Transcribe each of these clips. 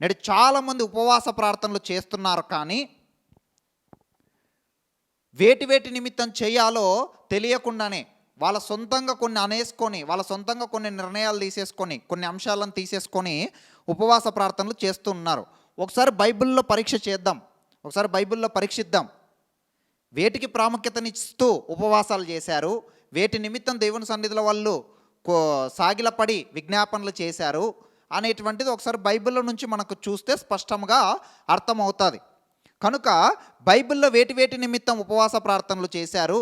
నేడు చాలామంది ఉపవాస ప్రార్థనలు చేస్తున్నారు, కానీ వేటి నిమిత్తం చేయాలో తెలియకుండానే వాళ్ళ సొంతంగా కొన్ని అనేసుకొని, వాళ్ళ సొంతంగా కొన్ని నిర్ణయాలు తీసేసుకొని, కొన్ని అంశాలను తీసేసుకొని ఉపవాస ప్రార్థనలు చేస్తూ ఉన్నారు. ఒకసారి బైబిల్లో పరీక్ష చేద్దాం, ఒకసారి బైబిల్లో పరీక్షిద్దాం. వేటికి ప్రాముఖ్యతనిస్తూ ఉపవాసాలు చేశారు, వేటి నిమిత్తం దేవుని సన్నిధిలో వాళ్ళు సాగిలపడి విజ్ఞాపనలు చేశారు అనేటువంటిది ఒకసారి బైబిల్లో నుంచి మనకు చూస్తే స్పష్టంగా అర్థమవుతుంది. కనుక బైబిల్లో వేటి నిమిత్తం ఉపవాస ప్రార్థనలు చేశారు,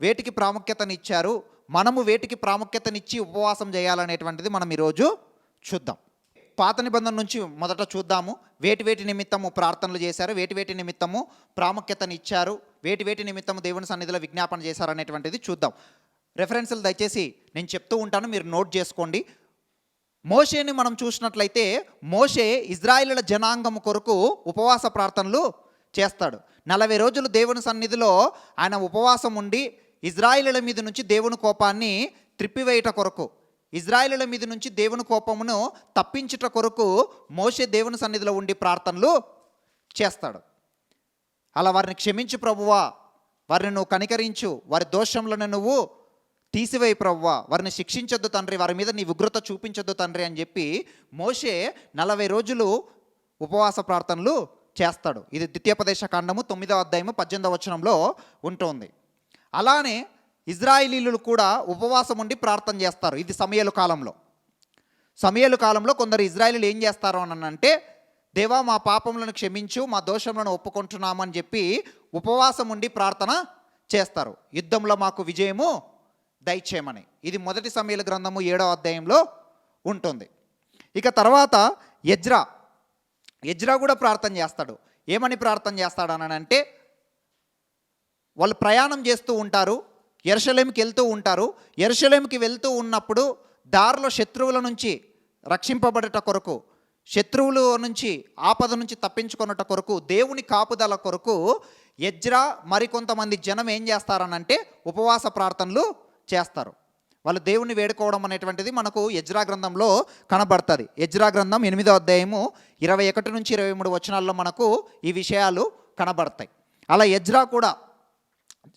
వేటికి ప్రాముఖ్యతనిచ్చారు, మనము వేటికి ప్రాముఖ్యతనిచ్చి ఉపవాసం చేయాలనేటువంటిది మనం ఈరోజు చూద్దాం. పాత నిబంధన నుంచి మొదట చూద్దాము. వేటి నిమిత్తము ప్రార్థనలు చేశారు, వేటి నిమిత్తము ప్రాముఖ్యతనిచ్చారు, వేటి నిమిత్తము దేవుని సన్నిధిలో విజ్ఞాపన చేశారు అనేటువంటిది చూద్దాం. రెఫరెన్సులు దయచేసి నేను చెప్తూ ఉంటాను, మీరు నోట్ చేసుకోండి. మోషేని మనం చూసినట్లయితే మోషే ఇజ్రాయేలుల జనాంగం కొరకు ఉపవాస ప్రార్థనలు చేస్తాడు. 40 రోజులు దేవుని సన్నిధిలో ఆయన ఉపవాసం ఉండి ఇజ్రాయేలుల మీద నుంచి దేవుని కోపాన్ని త్రిప్పివేయుట కొరకు, ఇజ్రాయేలుల మీద నుంచి దేవుని కోపమును తప్పించుట కొరకు మోషే దేవుని సన్నిధిలో ఉండి ప్రార్థనలు చేస్తాడు. అలా వారిని క్షమించు ప్రభువా, వారిని నువ్వు కనికరించు, వారి దోషంలను నువ్వు తీసివేయి ప్రభువా, వారిని శిక్షించొద్దు తండ్రి, వారి మీద నీ ఉగ్రత చూపించొద్దు తండ్రి అని చెప్పి మోషే 40 రోజులు ఉపవాస ప్రార్థనలు చేస్తాడు. ఇది ద్వితీయోపదేశ కాండము 9వ అధ్యాయము 18వ వచనంలో ఉంటుంది. అలానే ఇజ్రాయేలీలు కూడా ఉపవాసం ఉండి ప్రార్థన చేస్తారు. ఇది సమయలు కాలంలో కొందరు ఇజ్రాయేలీలు ఏం చేస్తారు అని అంటే, దేవా మా పాపములను క్షమించు, మా దోషములను ఒప్పుకుంటున్నామని చెప్పి ఉపవాసం ఉండి ప్రార్థన చేస్తారు, యుద్ధంలో మాకు విజయము దయచేయమని. ఇది మొదటి సమయలు గ్రంథము 7వ అధ్యాయంలో ఉంటుంది. ఇక తర్వాత ఎజ్రా కూడా ప్రార్థన చేస్తాడు. ఏమని ప్రార్థన చేస్తాడు అని అంటే, వాళ్ళు ప్రయాణం చేస్తూ ఉంటారు, యెరూషలేముకి వెళ్తూ ఉంటారు. యెరూషలేముకి వెళ్తూ ఉన్నప్పుడు దారిలో శత్రువుల నుంచి రక్షింపబడట కొరకు, శత్రువుల నుంచి ఆపద నుంచి తప్పించుకున్నట కొరకు, దేవుని కాపుదల కొరకు ఎజ్రా మరికొంతమంది జనం ఏం చేస్తారనంటే ఉపవాస ప్రార్థనలు చేస్తారు. వాళ్ళు దేవుని వేడుకోవడం అనేటువంటిది మనకు ఎజ్రా గ్రంథంలో కనబడుతుంది. ఎజ్రా గ్రంథం 8వ అధ్యాయము 21 నుంచి 23 వచనాల్లో మనకు ఈ విషయాలు కనబడతాయి. అలా ఎజ్రా కూడా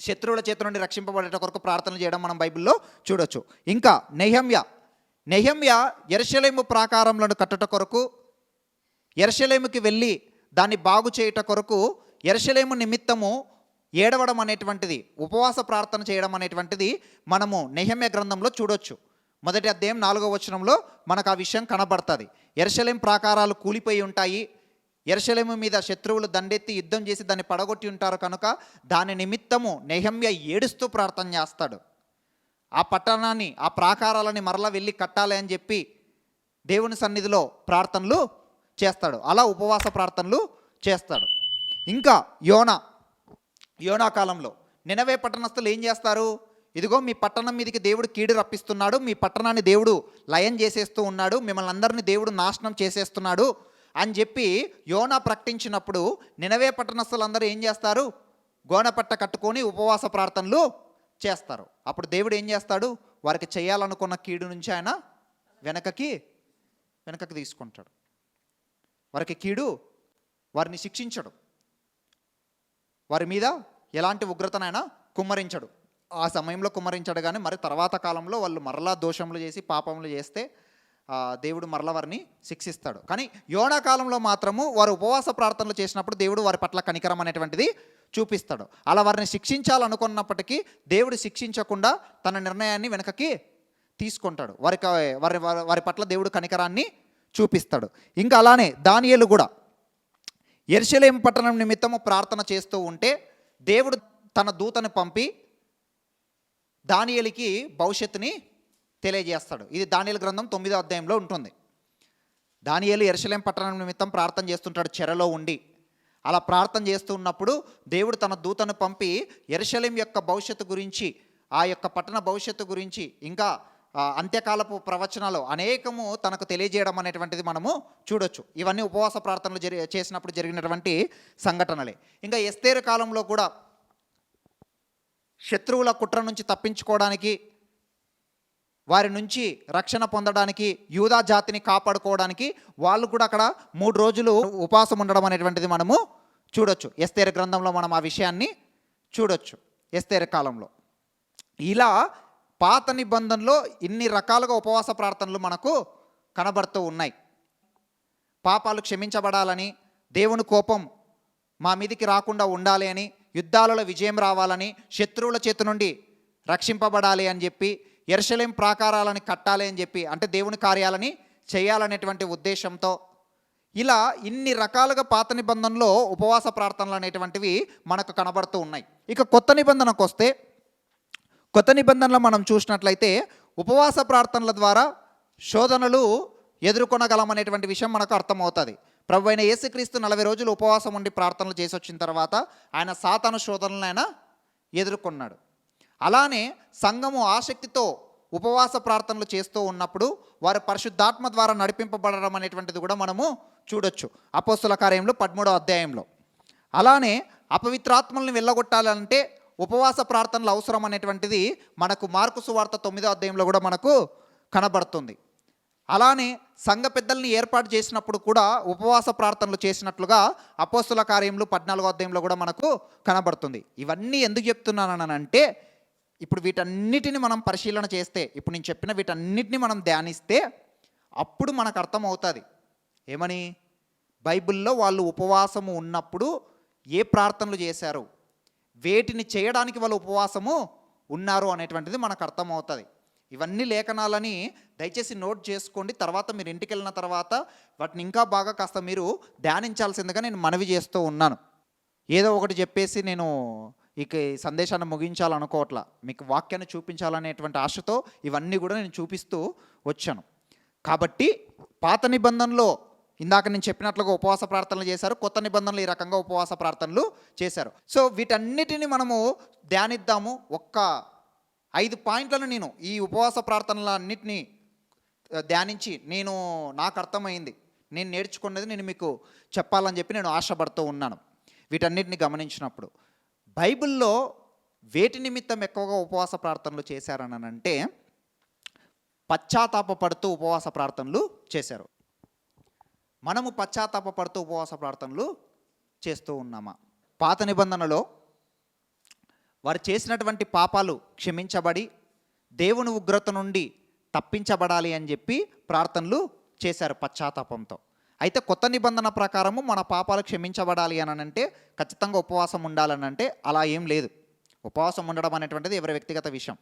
శత్రువుల చేతి నుండి రక్షింపబడేట కొరకు ప్రార్థన చేయడం మనం బైబిల్లో చూడొచ్చు. ఇంకా నెహెమ్యా యెరూషలేము ప్రాకారములను కట్టుట కొరకు, యెరూషలేముకి వెళ్ళి దాన్ని బాగు చేయుట కొరకు, యెరూషలేము నిమిత్తము ఏడవడం అనేటువంటిది, ఉపవాస ప్రార్థన చేయడం అనేటువంటిది మనము నెహెమ్యా గ్రంథంలో చూడొచ్చు. 1వ అధ్యాయం 4వ వచనంలో మనకు ఆ విషయం కనబడుతుంది. యెరూషలేము ప్రాకారాలు కూలిపోయి ఉంటాయి, యెరూషలేము మీద శత్రువులు దండెత్తి యుద్ధం చేసి దాన్ని పడగొట్టి ఉంటారు, కనుక దాని నిమిత్తము నెహెమ్యా ఏడుస్తూ ప్రార్థన చేస్తాడు. ఆ పట్టణాన్ని, ఆ ప్రాకారాలని మరలా వెళ్ళి కట్టాలి అని చెప్పి దేవుని సన్నిధిలో ప్రార్థనలు చేస్తాడు. అలా ఉపవాస ప్రార్థనలు చేస్తాడు. ఇంకా యోనా కాలంలో నినవే పట్టణస్థులు ఏం చేస్తారు, ఇదిగో మీ పట్టణం మీదకి దేవుడు కీడు రప్పిస్తున్నాడు, మీ పట్టణాన్ని దేవుడు లయం చేసేస్తూ ఉన్నాడు, మిమ్మల్ని అందరినీ దేవుడు నాశనం చేసేస్తున్నాడు అని చెప్పి యోనా ప్రకటించినప్పుడు నినవే పట్టణస్థులందరూ ఏం చేస్తారు, గోనపట్ట కట్టుకొని ఉపవాస ప్రార్థనలు చేస్తారు. అప్పుడు దేవుడు ఏం చేస్తాడు, వారికి చేయాలనుకున్న కీడు నుంచి ఆయన వెనకకి తీసుకుంటాడు. వారిని శిక్షించడు, వారి మీద ఎలాంటి ఉగ్రతనైనా కుమ్మరించడు. ఆ సమయంలో కుమ్మరించడు, కానీ మరి తర్వాత కాలంలో వాళ్ళు మరలా దోషములు చేసి పాపములు చేస్తే దేవుడు మరలా వారిని శిక్షిస్తాడు. కానీ యోనా కాలంలో మాత్రము వారు ఉపవాస ప్రార్థనలు చేసినప్పుడు దేవుడు వారి పట్ల కనికరం అనేటువంటిది చూపిస్తాడు. అలా వారిని శిక్షించాలనుకున్నప్పటికీ దేవుడు శిక్షించకుండా తన నిర్ణయాన్ని వెనకకి తీసుకుంటాడు. వారి పట్ల దేవుడు కనికరాన్ని చూపిస్తాడు. ఇంకా అలానే దానియేలు కూడా యెరూషలేము పట్టణం నిమిత్తము ప్రార్థన చేస్తూ ఉంటే దేవుడు తన దూతను పంపి దానియేలుకి భవిష్యత్తుని తెలియజేస్తాడు. ఇది దానియేలు గ్రంథం 9వ అధ్యాయంలో ఉంటుంది. దానియేలు యెరూషలేము పట్టణం నిమిత్తం ప్రార్థన చేస్తుంటాడు చెరలో ఉండి. అలా ప్రార్థన చేస్తూ ఉన్నప్పుడు దేవుడు తన దూతను పంపి యెరూషలేము యొక్క భవిష్యత్తు గురించి, ఆ యొక్క పట్టణ భవిష్యత్తు గురించి, ఇంకా అంత్యకాలపు ప్రవచనాలు అనేకము తనకు తెలియజేయడం అనేటువంటిది మనము చూడొచ్చు. ఇవన్నీ ఉపవాస ప్రార్థనలు చేసినప్పుడు జరిగినటువంటి సంఘటనలే. ఇంకా ఎస్తేరు కాలంలో కూడా శత్రువుల కుట్ర నుంచి తప్పించుకోవడానికి వారి నుంచి రక్షణ పొందడానికి, యూదా జాతిని కాపాడుకోవడానికి వాళ్ళు కూడా అక్కడ 3 రోజులు ఉపవాసం ఉండడం అనేటువంటిది మనము చూడొచ్చు. ఎస్తేరు గ్రంథంలో మనం ఆ విషయాన్ని చూడొచ్చు. ఎస్తేరు కాలంలో ఇలా పాత నిబంధనలో ఇన్ని రకాలుగా ఉపవాస ప్రార్థనలు మనకు కనబడుతూ ఉన్నాయి. పాపాలు క్షమించబడాలని, దేవుని కోపం మా మీదికి రాకుండా ఉండాలి అని, యుద్ధాలలో విజయం రావాలని, శత్రువుల చేతి నుండి రక్షింపబడాలి అని చెప్పి, యెరూషలేము ప్రాకారాలని కట్టాలి అని చెప్పి, అంటే దేవుని కార్యాలని చేయాలనేటువంటి ఉద్దేశంతో ఇలా ఇన్ని రకాలుగా పాత నిబంధనలో ఉపవాస ప్రార్థనలు అనేటువంటివి మనకు కనబడుతూ ఉన్నాయి. ఇక కొత్త నిబంధనకు వస్తే, కొత్త నిబంధనలో మనం చూసినట్లయితే ఉపవాస ప్రార్థనల ద్వారా శోధనలు ఎదుర్కొనగలమనేటువంటి విషయం మనకు అర్థమవుతుంది. ప్రభు అయిన యేసుక్రీస్తు 40 రోజులు ఉపవాసం ఉండి ప్రార్థనలు చేసి వచ్చిన తర్వాత ఆయన సాతాను శోధనలను ఆయన ఎదుర్కొన్నాడు. అలానే సంఘము ఆసక్తితో ఉపవాస ప్రార్థనలు చేస్తూ ఉన్నప్పుడు వారు పరిశుద్ధాత్మ ద్వారా నడిపింపబడడం అనేటువంటిది కూడా మనము చూడొచ్చు అపోస్తుల కార్యములు 13వ అధ్యాయంలో. అలానే అపవిత్రాత్మల్ని వెళ్ళగొట్టాలంటే ఉపవాస ప్రార్థనలు అవసరం అనేటువంటిది మనకు మార్కు సువార్త 9వ అధ్యాయంలో కూడా మనకు కనబడుతుంది. అలానే సంఘ పెద్దల్ని ఏర్పాటు చేసినప్పుడు కూడా ఉపవాస ప్రార్థనలు చేసినట్లుగా అపోస్తుల కార్యములు 14వ అధ్యాయంలో కూడా మనకు కనబడుతుంది. ఇవన్నీ ఎందుకు చెప్తున్నానంటే, ఇప్పుడు వీటన్నిటిని మనం పరిశీలన చేస్తే, ఇప్పుడు నేను చెప్పిన వీటన్నిటిని మనం ధ్యానిస్తే అప్పుడు మనకు అర్థమవుతుంది ఏమని, బైబిల్లో వాళ్ళు ఉపవాసము ఉన్నప్పుడు ఏ ప్రార్థనలు చేశారు, వేటిని చేయడానికి వాళ్ళు ఉపవాసము ఉన్నారు అనేటువంటిది మనకు అర్థమవుతుంది. ఇవన్నీ లేఖనాలని దయచేసి నోట్ చేసుకోండి. తర్వాత మీరు ఇంటికి వెళ్ళిన తర్వాత వాటిని ఇంకా బాగా కాస్త మీరు ధ్యానించాల్సిందిగా నేను మనవి చేస్తూ ఉన్నాను. ఏదో ఒకటి చెప్పేసి నేను ఇక ఈ సందేశాన్ని ముగించాలనుకోవట్లా, మీకు వాక్యాన్ని చూపించాలనేటువంటి ఆశతో ఇవన్నీ కూడా నేను చూపిస్తూ వచ్చాను. కాబట్టి పాత నిబంధనలో ఇందాక నేను చెప్పినట్లుగా ఉపవాస ప్రార్థనలు చేశారు, కొత్త నిబంధనలు ఈ రకంగా ఉపవాస ప్రార్థనలు చేశారు. సో వీటన్నిటిని మనము ధ్యానిద్దాము. ఒక్క 5 పాయింట్లను నేను ఈ ఉపవాస ప్రార్థనలన్నింటినీ ధ్యానించి నాకు అర్థమైంది, నేను నేర్చుకున్నది నేను మీకు చెప్పాలని చెప్పి నేను ఆశపడుతూ ఉన్నాను. వీటన్నిటిని గమనించినప్పుడు బైబిల్లో వేటి నిమిత్తం ఎక్కువగా ఉపవాస ప్రార్థనలు చేశారనంటే పశ్చాత్తాపపడుతూ ఉపవాస ప్రార్థనలు చేశారు. మనము పశ్చాత్తాపపడుతూ ఉపవాస ప్రార్థనలు చేస్తూ ఉన్నామా? పాత నిబంధనలో వారు చేసినటువంటి పాపాలు క్షమించబడి దేవుని ఉగ్రత నుండి తప్పించబడాలి అని చెప్పి ప్రార్థనలు చేశారు పశ్చాత్తాపంతో. అయితే కొత్త నిబంధన ప్రకారము మన పాపాలు క్షమించబడాలి అని అంటే ఖచ్చితంగా ఉపవాసం ఉండాలని అంటే అలా ఏం లేదు. ఉపవాసం ఉండడం అనేటువంటిది ఎవరి వ్యక్తిగత విషయం.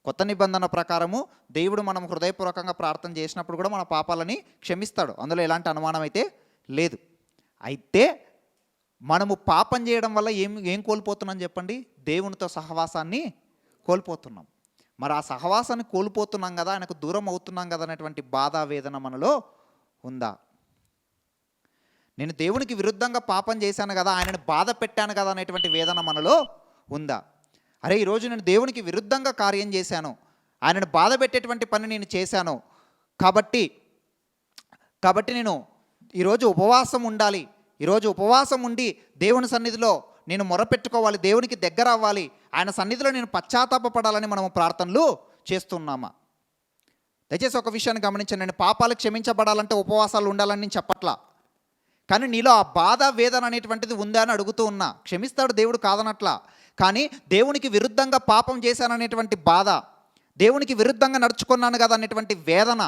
కొత్త నిబంధన ప్రకారము దేవుడు మనం హృదయపూర్వకంగా ప్రార్థన చేసినప్పుడు కూడా మన పాపాలని క్షమిస్తాడు, అందులో ఎలాంటి అనుమానం అయితే లేదు. అయితే మనము పాపం చేయడం వల్ల ఏం కోల్పోతున్నాం చెప్పండి? దేవునితో సహవాసాన్ని కోల్పోతున్నాం. మరి ఆ సహవాసాన్ని కోల్పోతున్నాం కదా, ఆయనకు దూరం అవుతున్నాం కదా అనేటువంటి బాధ వేదన మనలో ఉందా? నేను దేవునికి విరుద్ధంగా పాపం చేశాను కదా, ఆయనను బాధ పెట్టాను కదా అనేటువంటి వేదన మనలో ఉందా? అరే ఈరోజు నేను దేవునికి విరుద్ధంగా కార్యం చేశాను, ఆయనను బాధ పెట్టేటువంటి పని నేను చేశాను, కాబట్టి నేను ఈరోజు ఉపవాసం ఉండాలి, ఈరోజు ఉపవాసం ఉండి దేవుని సన్నిధిలో నేను మొరపెట్టుకోవాలి, దేవునికి దగ్గర అవ్వాలి, ఆయన సన్నిధిలో నేను పశ్చాత్తాపపడాలని మనము ప్రార్థనలు చేస్తున్నామా? దయచేసి ఒక విషయాన్ని గమనించండి. నేను పాపాలు క్షమించబడాలంటే ఉపవాసాలు ఉండాలని నేను చెప్పట్లా, కానీ నీలో ఆ బాధ వేదన అనేటువంటిది ఉందా అని అడుగుతూ ఉన్నా. క్షమిస్తాడు దేవుడు, కాదనట్లా, కానీ దేవునికి విరుద్ధంగా పాపం చేశాననేటువంటి బాధ, దేవునికి విరుద్ధంగా నడుచుకున్నాను కదా అనేటువంటి వేదన,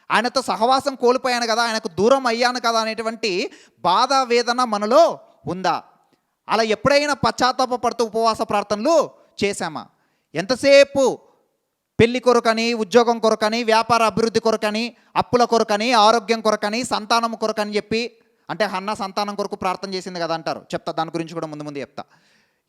ఆయనతో సహవాసం కోల్పోయాను కదా, ఆయనకు దూరం అయ్యాను కదా అనేటువంటి బాధ వేదన మనలో ఉందా? అలా ఎప్పుడైనా పశ్చాత్తాపపడుతూ ఉపవాస ప్రార్థనలు చేశామా? ఎంతసేపు పెళ్లి కొరకని, ఉద్యోగం కొరకని, వ్యాపార అభివృద్ధి కొరకని, అప్పుల కొరకని, ఆరోగ్యం కొరకని, సంతానం కొరకని చెప్పి, అంటే హన్న సంతానం కొరకు ప్రార్థన చేసింది కదా అంటారు, చెప్తా, దాని గురించి కూడా ముందు చెప్తా.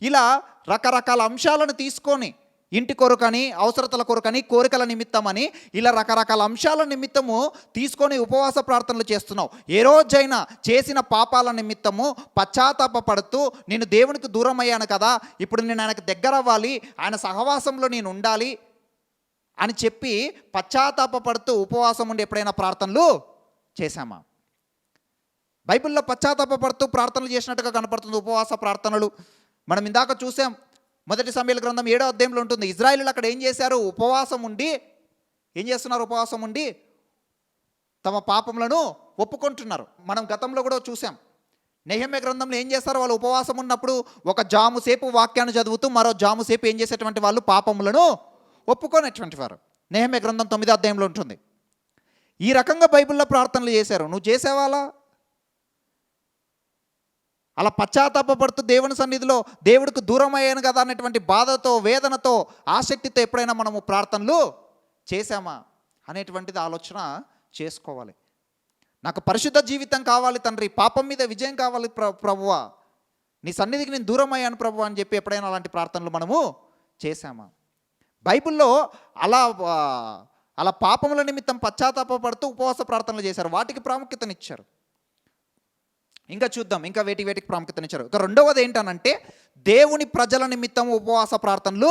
ఇలా రకరకాల అంశాలను తీసుకొని ఇంటి కొరకని, అవసరతల కొరకని, కోరికల నిమిత్తమని, ఇలా రకరకాల అంశాల నిమిత్తము తీసుకొని ఉపవాస ప్రార్థనలు చేస్తున్నావు. ఏ రోజైనా చేసిన పాపాల నిమిత్తము పశ్చాత్తాపపడుతూ నేను దేవునికి దూరం అయ్యాను కదా, ఇప్పుడు నేను ఆయనకు దగ్గర అవ్వాలి, ఆయన సహవాసంలో నేను ఉండాలి అని చెప్పి పశ్చాత్తాపపడుతూ ఉపవాసం ఉండి ఎప్పుడైనా ప్రార్థనలు చేశామా? బైబిల్లో పశ్చాత్తాపపడుతూ ప్రార్థనలు చేసినట్టుగా కనపడుతుంది ఉపవాస ప్రార్థనలు. మనం ఇందాక చూసాం, మొదటి సమూయేలు గ్రంథం 7వ అధ్యాయంలో ఉంటుంది. ఇజ్రాయేలీలు అక్కడ ఏం చేశారు? ఉపవాసం ఉండి ఏం చేస్తున్నారు? ఉపవాసం ఉండి తమ పాపములను ఒప్పుకుంటున్నారు. మనం గతంలో కూడా చూసాం. నెహెమ్యా గ్రంథంలో ఏం చేస్తారు? వాళ్ళు ఉపవాసం ఉన్నప్పుడు ఒక జాము సేపు వాక్యాన్ని చదువుతూ మరో జాము సేపు ఏం చేసేటువంటి వాళ్ళు? పాపములను ఒప్పుకోనేటువంటి వారు. నెహెమ్యా గ్రంథం 9వ అధ్యాయంలో ఉంటుంది. ఈ రకంగా బైబిల్లో ప్రార్థనలు చేశారు. నువ్వు చేసేవాళ్ళ అలా పశ్చాత్తాపడుతూ దేవుని సన్నిధిలో దేవుడికి దూరం అయ్యాను కదా అనేటువంటి బాధతో, వేదనతో, ఆసక్తితో ఎప్పుడైనా మనము ప్రార్థనలు చేశామా అనేటువంటిది ఆలోచన చేసుకోవాలి. నాకు పరిశుద్ధ జీవితం కావాలి తండ్రి, పాపం మీద విజయం కావాలి ప్రభువా, నీ సన్నిధికి నేను దూరం అయ్యాను ప్రభువా అని చెప్పి ఎప్పుడైనా అలాంటి ప్రార్థనలు మనము చేశామా? బైబిల్లో అలా పాపముల నిమిత్తం పశ్చాత్తాపడుతూ ఉపవాస ప్రార్థనలు చేశారు. వాటికి ప్రాముఖ్యతనిచ్చారు. ఇంకా చూద్దాం, ఇంకా వేటికి ప్రాముఖ్యతనిచ్చారు. ఇక రెండవది ఏంటనంటే దేవుని ప్రజల నిమిత్తం ఉపవాస ప్రార్థనలు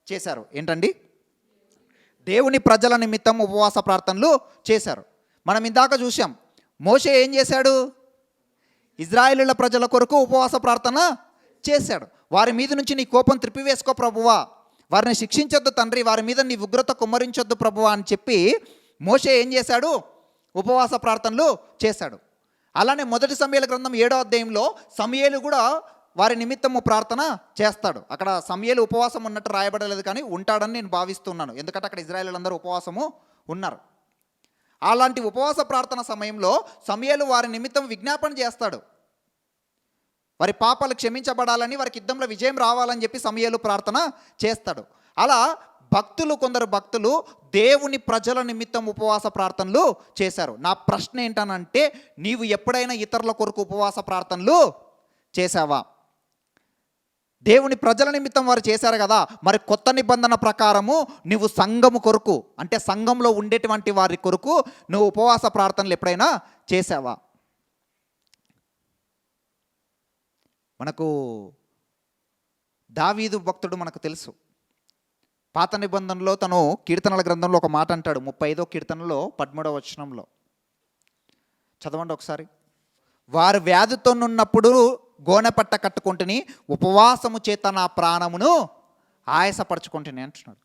చేశారు. ఏంటండి? దేవుని ప్రజల నిమిత్తం ఉపవాస ప్రార్థనలు చేశారు. మనం ఇందాక చూసాం, మోషే ఏం చేశాడు? ఇజ్రాయేలీల ప్రజల కొరకు ఉపవాస ప్రార్థన చేశాడు. వారి మీద నుంచి నీ కోపం త్రిప్పివేసుకో ప్రభువా, వారిని శిక్షించొద్దు తండ్రి, వారి మీద నీ ఉగ్రత కుమ్మరించొద్దు ప్రభువా అని చెప్పి మోషే ఏం చేశాడు? ఉపవాస ప్రార్థనలు చేశాడు. అలానే మొదటి సమూయేలు గ్రంథం 7వ అధ్యాయంలో సమూయేలు కూడా వారి నిమిత్తము ప్రార్థన చేస్తాడు. అక్కడ సమూయేలు ఉపవాసం ఉన్నట్టు రాయబడలేదు, కానీ ఉంటాడని నేను భావిస్తున్నాను. ఎందుకంటే అక్కడ ఇజ్రాయేలీలందరూ ఉపవాసము ఉన్నారు. అలాంటి ఉపవాస ప్రార్థన సమయంలో సమూయేలు వారి నిమిత్తం విజ్ఞాపన చేస్తాడు. వారి పాపాలు క్షమించబడాలని, వారికి యుద్ధంలో విజయం రావాలని చెప్పి సమూయేలు ప్రార్థన చేస్తాడు. అలా కొందరు భక్తులు దేవుని ప్రజల నిమిత్తం ఉపవాస ప్రార్థనలు చేశారు. నా ప్రశ్న ఏంటనంటే, నీవు ఎప్పుడైనా ఇతరుల కొరకు ఉపవాస ప్రార్థనలు చేశావా? దేవుని ప్రజల నిమిత్తం వారు చేశారు కదా, మరి కొత్త నిబంధన ప్రకారము నువ్వు సంఘము కొరకు, అంటే సంఘంలో ఉండేటువంటి వారి కొరకు నువ్వు ఉపవాస ప్రార్థనలు ఎప్పుడైనా చేశావా? మనకు దావీదు భక్తుడు మనకు తెలుసు. పాత నిబంధనలో తను కీర్తనల గ్రంథంలో ఒక మాట అంటాడు. 35వ కీర్తనలో 13వ వచనంలో చదవండి ఒకసారి. వారు వ్యాధితోనున్నప్పుడు గోనెపట్ట కట్టుకుంటుని, ఉపవాసము చేత నా ప్రాణమును ఆయాసపరచుకుంటుని అంటున్నాడు.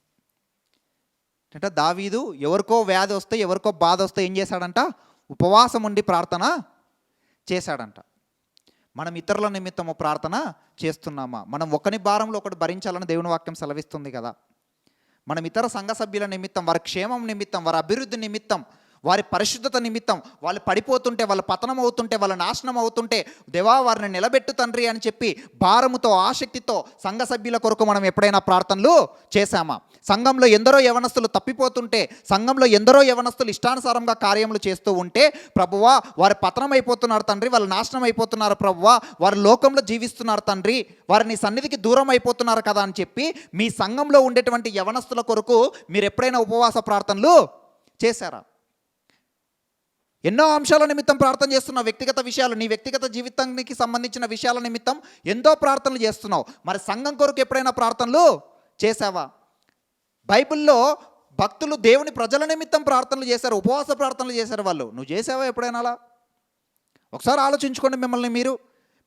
అంటే దావీదు ఎవరికో వ్యాధి వస్తే, ఎవరికో బాధ వస్తే ఏం చేశాడంట? ఉపవాసం ఉండి ప్రార్థన చేశాడంట. మనం ఇతరుల నిమిత్తము ప్రార్థన చేస్తున్నామా? మనం ఒకని భారంలో ఒకటి భరించాలని దేవుని వాక్యం సెలవిస్తుంది కదా. మనం ఇతర సంఘ సభ్యుల నిమిత్తం, వారి క్షేమం నిమిత్తం, వారి అభివృద్ధి నిమిత్తం, వారి పరిశుద్ధత నిమిత్తం, వాళ్ళు పడిపోతుంటే, వాళ్ళు పతనం అవుతుంటే, వాళ్ళు నాశనం అవుతుంటే, దేవా వారిని నిలబెట్టు తండ్రి అని చెప్పి భారముతో, ఆసక్తితో సంఘ సభ్యుల కొరకు మనం ఎప్పుడైనా ప్రార్థనలు చేశామా? సంఘంలో ఎందరో యవనస్తులు తప్పిపోతుంటే, సంఘంలో ఎందరో యవనస్తులు ఇష్టానుసారంగా కార్యములు చేస్తూ ఉంటే, ప్రభువా వారు పతనం అయిపోతున్నారు తండ్రి, వాళ్ళు నాశనం అయిపోతున్నారు ప్రభువా, వారు లోకంలో జీవిస్తున్నారు తండ్రి, వారిని సన్నిధికి దూరం అయిపోతున్నారు కదా అని చెప్పి మీ సంఘంలో ఉండేటువంటి యవనస్తుల కొరకు మీరు ఎప్పుడైనా ఉపవాస ప్రార్థనలు చేశారా? ఎన్నో అంశాల నిమిత్తం ప్రార్థన చేస్తున్నావు. వ్యక్తిగత విషయాలు, నీ వ్యక్తిగత జీవితానికి సంబంధించిన విషయాల నిమిత్తం ఎంతో ప్రార్థనలు చేస్తున్నావు. మరి సంఘం కొరకు ఎప్పుడైనా ప్రార్థనలు చేశావా? బైబిల్లో భక్తులు దేవుని ప్రజల నిమిత్తం ప్రార్థనలు చేశారు, ఉపవాస ప్రార్థనలు చేశారు వాళ్ళు. నువ్వు చేసావా ఎప్పుడైనా అలా? ఒకసారి ఆలోచించుకోండి మిమ్మల్ని మీరు.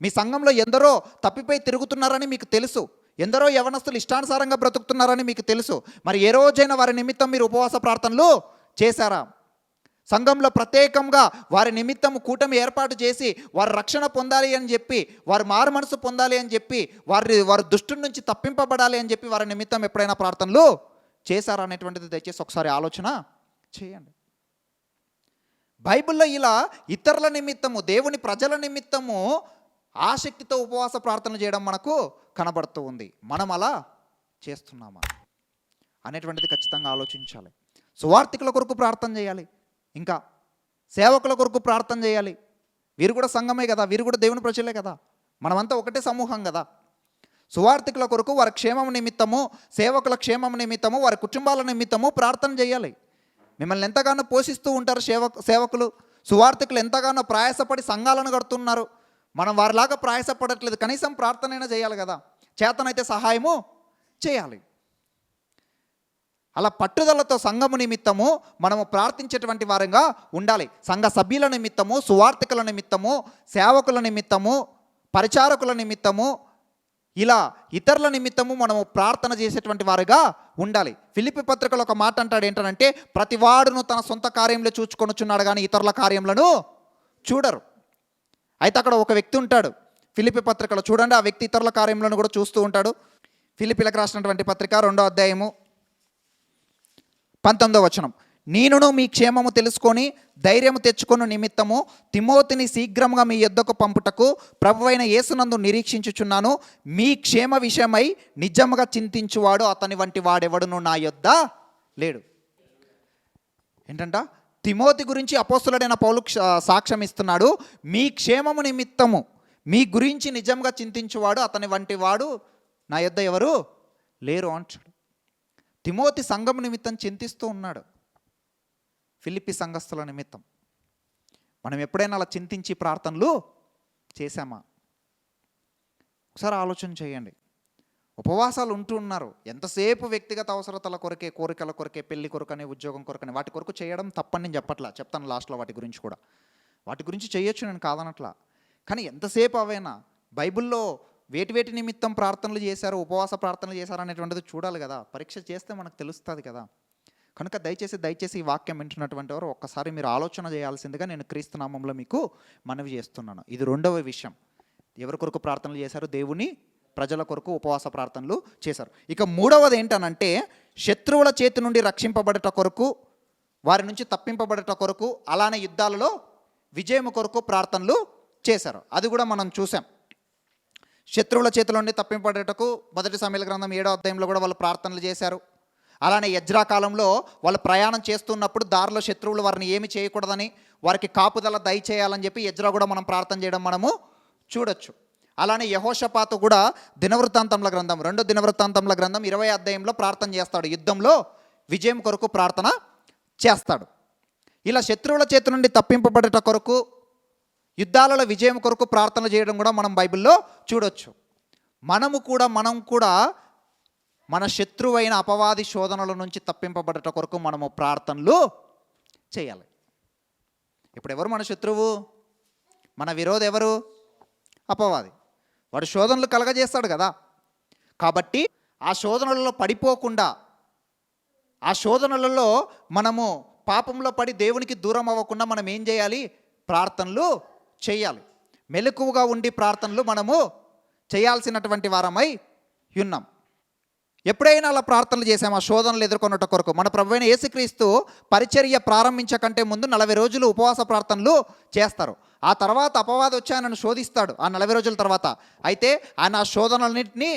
మీ సంఘంలో ఎందరో తప్పిపోయి తిరుగుతున్నారని మీకు తెలుసు, ఎందరో యవనస్తులు ఇష్టానుసారంగా బ్రతుకుతున్నారని మీకు తెలుసు. మరి ఏ రోజైనా వారి నిమిత్తం మీరు ఉపవాస ప్రార్థనలు చేశారా? సంఘంలో ప్రత్యేకంగా వారి నిమిత్తం కూటమి ఏర్పాటు చేసి వారు రక్షణ పొందాలి అని చెప్పి, వారు మారు మనసు పొందాలి అని చెప్పి, వారి దుష్టుల నుంచి తప్పింపబడాలి అని చెప్పి వారి నిమిత్తం ఎప్పుడైనా ప్రార్థనలు చేశారా అనేటువంటిది దయచేసి ఒకసారి ఆలోచన చేయండి. బైబిల్లో ఇలా ఇతరుల నిమిత్తము, దేవుని ప్రజల నిమిత్తము ఆసక్తితో ఉపవాస ప్రార్థనలు చేయడం మనకు కనబడుతూ ఉంది. మనం అలా చేస్తున్నామా అనేటువంటిది ఖచ్చితంగా ఆలోచించాలి. సువార్థికుల కొరకు ప్రార్థన చేయాలి, ఇంకా సేవకుల కొరకు ప్రార్థన చేయాలి. వీరు కూడా సంఘమే కదా, వీరు కూడా దేవుని ప్రజలే కదా, మనమంతా ఒకటే సమూహం కదా. సువార్థికుల కొరకు, వారి క్షేమం నిమిత్తము, సేవకుల క్షేమం నిమిత్తము, వారి కుటుంబాల నిమిత్తము ప్రార్థన చేయాలి. మిమ్మల్ని ఎంతగానో పోషిస్తూ ఉంటారు సేవకులు, సువార్థికులు ఎంతగానో ప్రయాసపడి సంఘాలను కడుతున్నారు. మనం వారిలాగా ప్రయాసపడట్లేదు, కనీసం ప్రార్థనైనా చేయాలి కదా, చేతనైతే సహాయము చేయాలి. అలా పట్టుదలతో సంఘము నిమిత్తము మనము ప్రార్థించేటువంటి వారంగా ఉండాలి. సంఘ సభ్యుల నిమిత్తము, సువార్థికుల నిమిత్తము, సేవకుల నిమిత్తము, పరిచారకుల నిమిత్తము, ఇలా ఇతరుల నిమిత్తము మనము ప్రార్థన చేసేటువంటి వారుగా ఉండాలి. ఫిలిప్పీ పత్రికలో ఒక మాట అంటాడు, ఏంటంటే ప్రతివాడును తన సొంత కార్యంలో చూచుకొనుచున్నాడు కానీ ఇతరుల కార్యములను చూడరు. అయితే అక్కడ ఒక వ్యక్తి ఉంటాడు ఫిలిప్పీ పత్రికలో, చూడండి, ఆ వ్యక్తి ఇతరుల కార్యములను కూడా చూస్తూ ఉంటాడు. ఫిలిప్పీలకు రాసినటువంటి పత్రిక 2వ అధ్యాయము 19వ వచనం. నేనును మీ క్షేమము తెలుసుకొని ధైర్యము తెచ్చుకొను నిమిత్తము తిమోతిని శీఘ్రంగా మీ యొద్దకు పంపుటకు ప్రభువైన యేసునందు నిరీక్షించుచున్నాను. మీ క్షేమ విషయమై నిజముగా చింతించువాడు అతని వంటి వాడెవడును నా యొద్ద లేడు. ఏంటంట, తిమోతి గురించి అపోస్తలుడైన పౌలు సాక్ష్యం ఇస్తున్నాడు. మీ క్షేమము నిమిత్తము మీ గురించి నిజంగా చింతించువాడు అతని వంటి వాడు నా యొద్ద ఎవరు లేరు అంటాడు. తిమోతి సంఘం నిమిత్తం చింతిస్తూ ఉన్నాడు, ఫిలిప్పీ సంఘస్థుల నిమిత్తం. మనం ఎప్పుడైనా అలా చింతించి ప్రార్థనలు చేశామా? ఒకసారి ఆలోచన చేయండి. ఉపవాసాలు ఉంటూ ఉన్నారు, ఎంతసేపు వ్యక్తిగత అవసరతల కొరకే, కోరికల కొరకే, పెళ్లి కొరకని, ఉద్యోగం కొరకని, వాటి కొరకు చేయడం తప్పని నేను చెప్పట్లా, చెప్తాను లాస్ట్లో వాటి గురించి కూడా. వాటి గురించి చేయొచ్చు, నేను కాదనట్లా. కానీ ఎంతసేపు అవైనా బైబిల్లో వేటి నిమిత్తం ప్రార్థనలు చేశారు, ఉపవాస ప్రార్థనలు చేశారు అనేటువంటిది చూడాలి కదా. పరీక్ష చేస్తే మనకు తెలుస్తుంది కదా. కనుక దయచేసి ఈ వాక్యం వింటున్నటువంటి వారు ఒక్కసారి మీరు ఆలోచన చేయాల్సిందిగా నేను క్రీస్తు నామంలో మీకు మనవి చేస్తున్నాను. ఇది 2వ విషయం. ఎవరి కొరకు ప్రార్థనలు చేశారు? దేవుని ప్రజల కొరకు ఉపవాస ప్రార్థనలు చేశారు. ఇక 3వది ఏంటనంటే శత్రువుల చేతి నుండి రక్షింపబడట కొరకు, వారి నుంచి తప్పింపబడట కొరకు, అలానే యుద్ధాలలో విజయం కొరకు ప్రార్థనలు చేశారు. అది కూడా మనం చూసాం. శత్రువుల చేతుల నుండి తప్పింపబడటకు 1 సమూయేలు గ్రంథం 7వ అధ్యాయంలో కూడా వాళ్ళు ప్రార్థనలు చేశారు. అలానే ఎజ్రా కాలంలో వాళ్ళు ప్రయాణం చేస్తున్నప్పుడు దారిలో శత్రువులు వారిని ఏమి చేయకూడదని, వారికి కాపుదల దయచేయాలని చెప్పి ఎజ్రా కూడా మనం ప్రార్థన చేయడం మనము చూడొచ్చు. అలానే యెహోషాపాతు కూడా దినవృత్తాంతముల గ్రంథం 2 దినవృత్తాంతముల గ్రంథం 20వ అధ్యాయంలో ప్రార్థన చేస్తాడు. యుద్ధంలో విజయం కొరకు ప్రార్థన చేస్తాడు. ఇలా శత్రువుల చేతి నుండి తప్పింపబడట కొరకు, యుద్ధాలలో విజయం కొరకు ప్రార్థనలు చేయడం కూడా మనం బైబిల్లో చూడొచ్చు. మనం కూడా మన శత్రువైన అపవాది శోధనల నుంచి తప్పింపబడట కొరకు మనము ప్రార్థనలు చేయాలి. ఇప్పుడు ఎవరు మన శత్రువు? మన విరోధి ఎవరు? అపవాది. వాడు శోధనలు కలగజేస్తాడు కదా. కాబట్టి ఆ శోధనలలో పడిపోకుండా, ఆ శోధనలలో మనము పాపంలో పడి దేవునికి దూరం అవ్వకుండా మనం ఏం చేయాలి? ప్రార్థనలు చేయాలి. మెలకువగా ఉండి ప్రార్థనలు మనము చేయాల్సినటువంటి వారమై ఉన్నాం. ఎప్పుడైనా అలా ప్రార్థనలు చేసాం ఆ శోధనలు ఎదుర్కొన్నట కొరకు? మన ప్రభువైన యేసుక్రీస్తు పరిచర్య ప్రారంభించకంటే ముందు 40 రోజులు ఉపవాస ప్రార్థనలు చేస్తారు. ఆ తర్వాత అపవాది వచ్చి ఆయనను శోధిస్తాడు ఆ 40 రోజుల తర్వాత. అయితే ఆయన ఆ శోధనలన్నింటినీ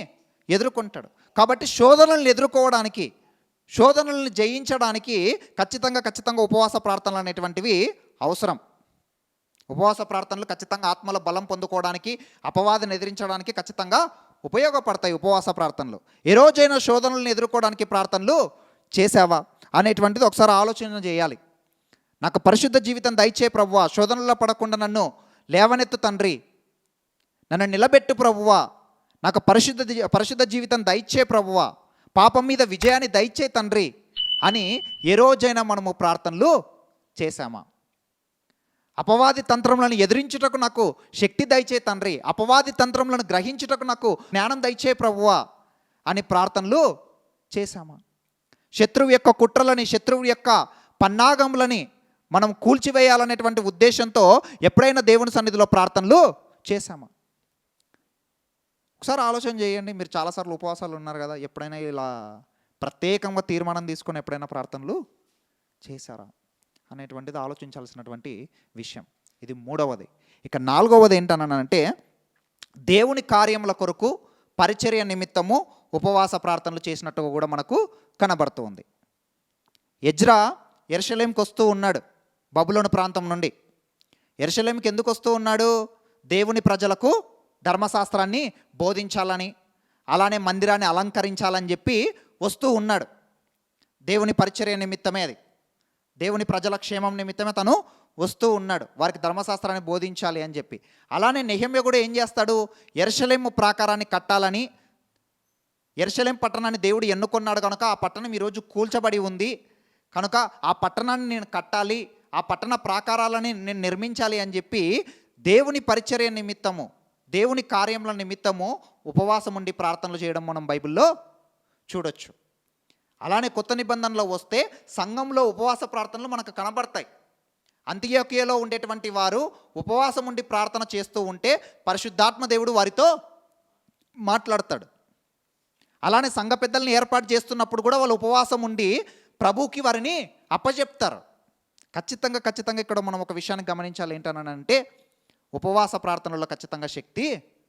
ఎదుర్కొంటాడు. కాబట్టి శోధనలను ఎదుర్కోవడానికి, శోధనలను జయించడానికి ఖచ్చితంగా ఉపవాస ప్రార్థనలు అనేటువంటివి అవసరం. ఉపవాస ప్రార్థనలు ఖచ్చితంగా ఆత్మలో బలం పొందుకోవడానికి, అపవాదిని ఎదిరించడానికి ఖచ్చితంగా ఉపయోగపడతాయి ఉపవాస ప్రార్థనలు. ఏ రోజైనా శోధనలను ఎదుర్కోవడానికి ప్రార్థనలు చేసావా అనేటువంటిది ఒకసారి ఆలోచన చేయాలి. నాకు పరిశుద్ధ జీవితం దయచే ప్రభువా, శోధనలో పడకుండా నన్ను లేవనెత్తు తండ్రి, నన్ను నిలబెట్టు ప్రభువా, నాకు పరిశుద్ధ జీవితం దయచే ప్రభువా, పాపం మీద విజయాన్ని దయచే తండ్రి అని ఏ రోజైనా మనము ప్రార్థనలు చేశామా? అపవాది తంత్రములను ఎదిరించుటకు నాకు శక్తి దయచే తండ్రి, అపవాది తంత్రములను గ్రహించుటకు నాకు జ్ఞానం దయచే ప్రభువా అని ప్రార్థనలు చేశామా? శత్రువు యొక్క కుట్రలని, శత్రువు యొక్క పన్నాగములని మనం కూల్చివేయాలనేటువంటి ఉద్దేశంతో ఎప్పుడైనా దేవుని సన్నిధిలో ప్రార్థనలు చేశామా? ఒకసారి ఆలోచన చేయండి. మీరు చాలాసార్లు ఉపవాసాలు ఉన్నారు కదా, ఎప్పుడైనా ఇలా ప్రత్యేకంగా తీర్మానం తీసుకొని ఎప్పుడైనా ప్రార్థనలు చేశారా అనేటువంటిది ఆలోచించాల్సినటువంటి విషయం. ఇది 3వది. ఇక 4వది ఏంటనంటే దేవుని కార్యముల కొరకు పరిచర్య నిమిత్తము ఉపవాస ప్రార్థనలు చేసినట్టుగా కూడా మనకు కనబడుతుంది. ఎజ్రా యెరూషలేముకి వస్తూ ఉన్నాడు బబులోను ప్రాంతం నుండి. యెరూషలేముకి ఎందుకు వస్తూ ఉన్నాడు? దేవుని ప్రజలకు ధర్మశాస్త్రాన్ని బోధించాలని, అలానే మందిరాన్ని అలంకరించాలని చెప్పి వస్తూ ఉన్నాడు. దేవుని పరిచర్య నిమిత్తమే, అది దేవుని ప్రజల క్షేమం నిమిత్తమే తను వస్తూ ఉన్నాడు, వారికి ధర్మశాస్త్రాన్ని బోధించాలి అని చెప్పి. అలానే నెహెమ్యా కూడా ఏం చేస్తాడు? యెరూషలేము ప్రాకారాన్ని కట్టాలని, యెరూషలేం పట్టణాన్ని దేవుడు ఎన్నుకున్నాడు కనుక ఆ పట్టణం ఈరోజు కూల్చబడి ఉంది కనుక ఆ పట్టణాన్ని నేను కట్టాలి, ఆ పట్టణ ప్రాకారాలని నేను నిర్మించాలి అని చెప్పి దేవుని పరిచర్య నిమిత్తము, దేవుని కార్యముల నిమిత్తము ఉపవాసం ఉండి ప్రార్థనలు చేయడం మనం బైబిల్లో చూడొచ్చు. అలానే కొత్త నిబంధనలో వస్తే సంఘంలో ఉపవాస ప్రార్థనలు మనకు కనబడతాయి. అంతియోకియలో ఉండేటువంటి వారు ఉపవాసం ఉండి ప్రార్థన చేస్తూ ఉంటే పరిశుద్ధాత్మ దేవుడు వారితో మాట్లాడతాడు. అలానే సంఘ పెద్దల్ని ఏర్పాటు చేస్తున్నప్పుడు కూడా వాళ్ళు ఉపవాసం ఉండి ప్రభువుకి వారిని అప్పచెప్తారు. ఖచ్చితంగా ఇక్కడ మనం ఒక విషయాన్ని గమనించాలి. ఏంటనంటే ఉపవాస ప్రార్థనలో ఖచ్చితంగా శక్తి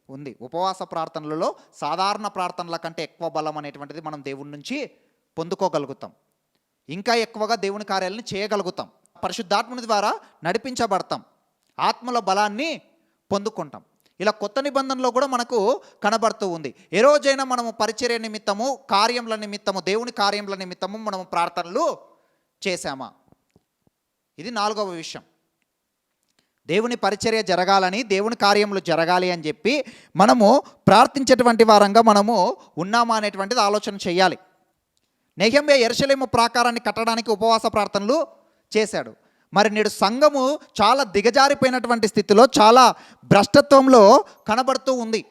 ఉంది. ఉపవాస ప్రార్థనలలో సాధారణ ప్రార్థనల కంటే ఎక్కువ బలం అనేటువంటిది మనం దేవుని నుంచి పొందుకోగలుగుతాం. ఇంకా ఎక్కువగా దేవుని కార్యాలను చేయగలుగుతాం. పరిశుద్ధాత్మని ద్వారా నడిపించబడతాం. ఆత్మల బలాన్ని పొందుకుంటాం. ఇలా కొత్త నిబంధనలో కూడా మనకు కనబడుతూ ఉంది. ఏ రోజైనా మనము పరిచర్య నిమిత్తము, కార్యముల నిమిత్తము, దేవుని కార్యముల నిమిత్తము మనము ప్రార్థనలు చేశామా? ఇది 4వ విషయం. దేవుని పరిచర్య జరగాలని, దేవుని కార్యములు జరగాలి అని చెప్పి మనము ప్రార్థించేటువంటి వారంగా మనము ఉన్నామా అనేటువంటిది ఆలోచన చేయాలి. నెహెమ్యా యెరూషలేము ప్రాకారాన్ని కట్టడానికి ఉపవాస ప్రార్థనలు చేశాడు. మరి నేడు సంఘము చాలా దిగజారిపోయినటువంటి స్థితిలో, చాలా భ్రష్టత్వంలో కనబడుతూ ఉంది.